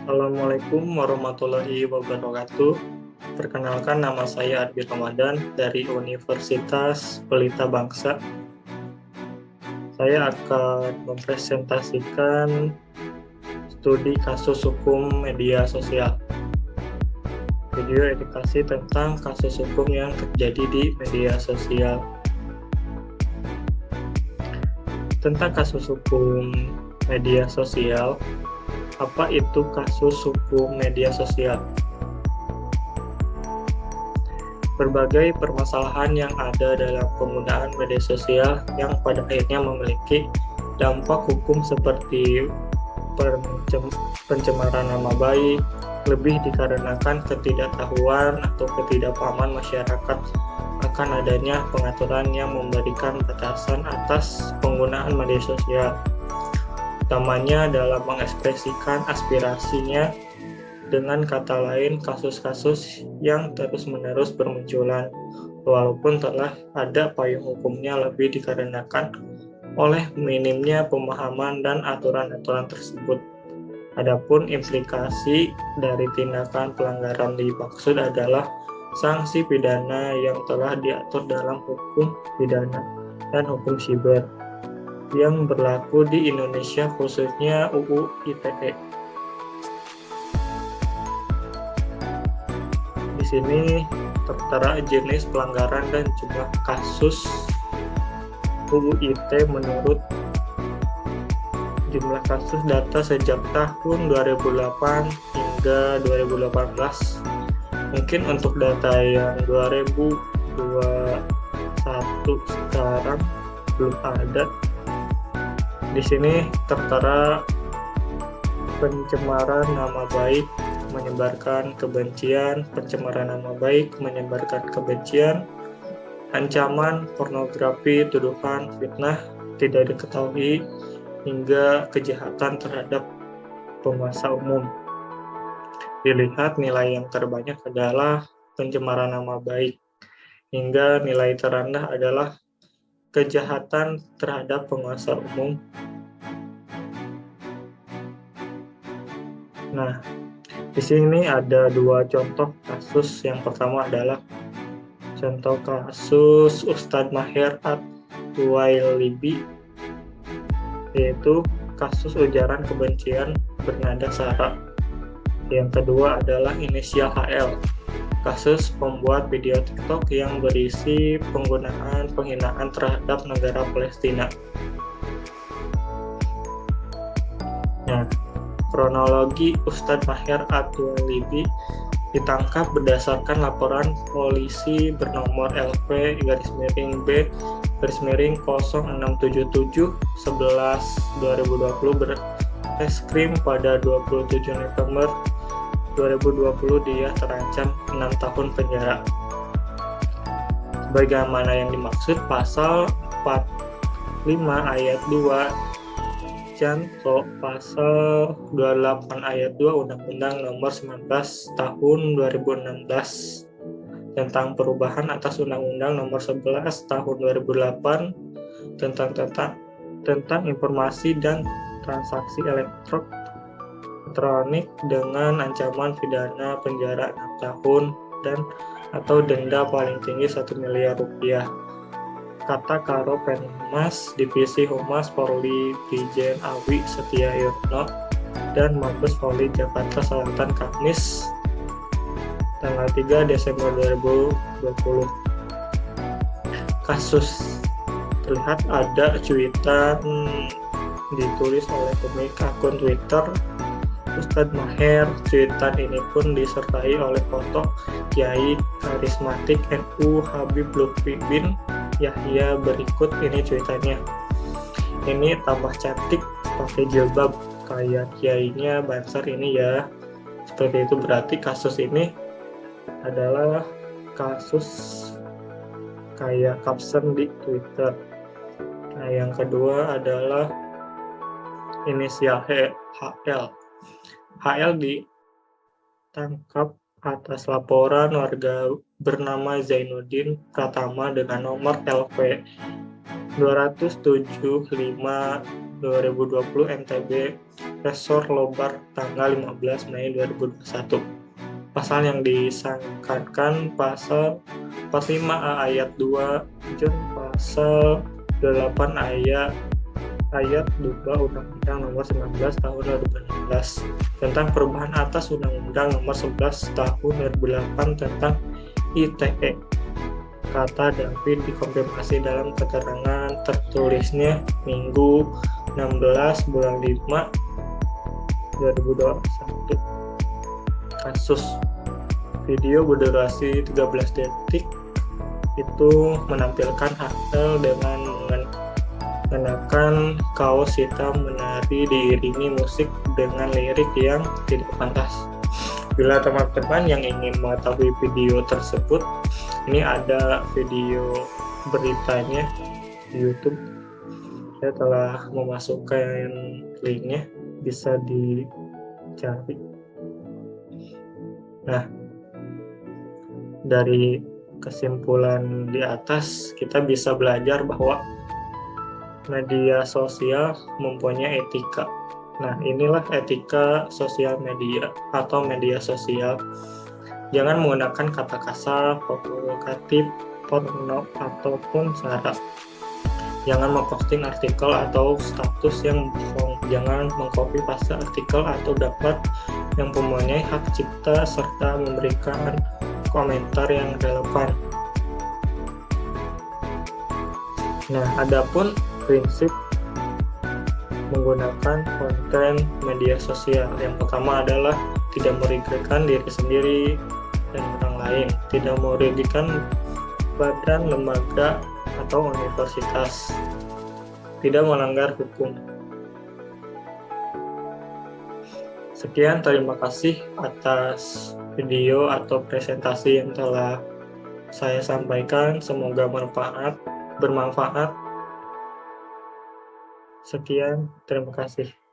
Assalamualaikum warahmatullahi wabarakatuh. Perkenalkan, nama saya Arbi Ramadan dari Universitas Pelita Bangsa. Saya akan mempresentasikan studi kasus hukum media sosial. Video edukasi tentang kasus hukum yang terjadi di media sosial. Tentang kasus hukum media sosial, apa itu kasus hukum media sosial? Berbagai permasalahan yang ada dalam penggunaan media sosial yang pada akhirnya memiliki dampak hukum seperti pencemaran nama baik, lebih dikarenakan ketidaktahuan atau ketidakpahaman masyarakat akan adanya pengaturan yang memberikan batasan atas penggunaan media sosial, utamanya dalam mengekspresikan aspirasinya. Dengan kata lain, kasus-kasus yang terus-menerus bermunculan, walaupun telah ada payung hukumnya, lebih dikarenakan oleh minimnya pemahaman dan aturan-aturan tersebut. Adapun implikasi dari tindakan pelanggaran dimaksud adalah sanksi pidana yang telah diatur dalam hukum pidana dan hukum siber yang berlaku di Indonesia, khususnya UU ITE. Di sini tertera jenis pelanggaran dan jumlah kasus UU ITE menurut jumlah kasus data sejak tahun 2008 hingga 2018. Mungkin untuk data yang 2021 sekarang belum ada. Di sini tertera pencemaran nama baik, menyebarkan kebencian, pencemaran nama baik, menyebarkan kebencian, ancaman, pornografi, tuduhan, fitnah, tidak diketahui, hingga kejahatan terhadap penguasa umum. Dilihat nilai yang terbanyak adalah pencemaran nama baik, hingga nilai terendah adalah kejahatan terhadap penguasa umum. Nah, di sini ada dua contoh kasus. Yang pertama adalah contoh kasus Ustadz Maher At-Tuwailibi, yaitu kasus ujaran kebencian bernada sara. Yang kedua adalah inisial HL, kasus pembuat video TikTok yang berisi penggunaan penghinaan terhadap negara Palestina. Nah, kronologi Ustadz Maher At-Tuwailibi ditangkap berdasarkan laporan polisi bernomor LP-0677-11/2020 bereskrim pada 27 November 2020. Dia terancam 6 tahun penjara. Bagaimana yang dimaksud? Pasal 45 ayat 2 Contoh pasal 28 ayat 2 Undang-Undang Nomor 19 Tahun 2016 tentang perubahan atas Undang-Undang Nomor 11 Tahun 2008 tentang informasi dan transaksi elektronik dengan ancaman pidana penjara 6 tahun dan atau denda paling tinggi 1 miliar rupiah. Kata Karo Penmas Divisi Humas Polri Brigjen Awi Setiayurno dan Mabes Polri Jakarta Selatan Kamis tanggal 3 Desember 2020. Kasus terlihat ada cuitan ditulis oleh pemilik akun Twitter Ustadz Maher. Cuitan ini pun disertai oleh foto Kiai karismatik NU Habib Lutfi bin Yahya. Berikut ini cuitannya. Ini tambah cantik pakai jilbab kayak kiainya Bansar ini ya. Seperti itu, berarti kasus ini adalah kasus kayak caption di Twitter. Nah, yang kedua adalah inisial HL. HL ditangkap atas laporan warga bernama Zainuddin Pratama dengan nomor LP 275/2020 NTB Profesor Lobar tanggal 15 Mei 2021. Pasal yang disangkakan pasal 45A ayat 2 dan pasal 8 ayat 2 Undang-Undang Nomor 19 Tahun 2016 tentang perubahan atas Undang-Undang Nomor 11 Tahun 2008 tentang ITE. Kata David dikonfirmasi dalam keterangan tertulisnya Minggu 16 bulan 5 2021. Kasus video berdurasi 13 detik itu menampilkan Hazel dengan mengenakan kaos hitam menari diiringi musik dengan lirik yang tidak pantas. Bila teman-teman yang ingin mengetahui video tersebut, ini ada video beritanya di YouTube. Saya telah memasukkan linknya, bisa dicari. Nah, dari kesimpulan di atas kita bisa belajar bahwa media sosial mempunyai etika. Nah, inilah etika sosial media atau media sosial. Jangan menggunakan kata kasar, provokatif, porno, ataupun sara. Jangan memposting artikel atau status yang bohong. Jangan mengcopy paste artikel atau dapat yang mempunyai hak cipta serta memberikan komentar yang relevan. Nah, adapun prinsip menggunakan konten media sosial. Yang pertama adalah tidak merugikan diri sendiri dan orang lain, tidak merugikan badan, lembaga, atau universitas, tidak melanggar hukum. Sekian, terima kasih atas video atau presentasi yang telah saya sampaikan. Semoga bermanfaat. Sekian, terima kasih.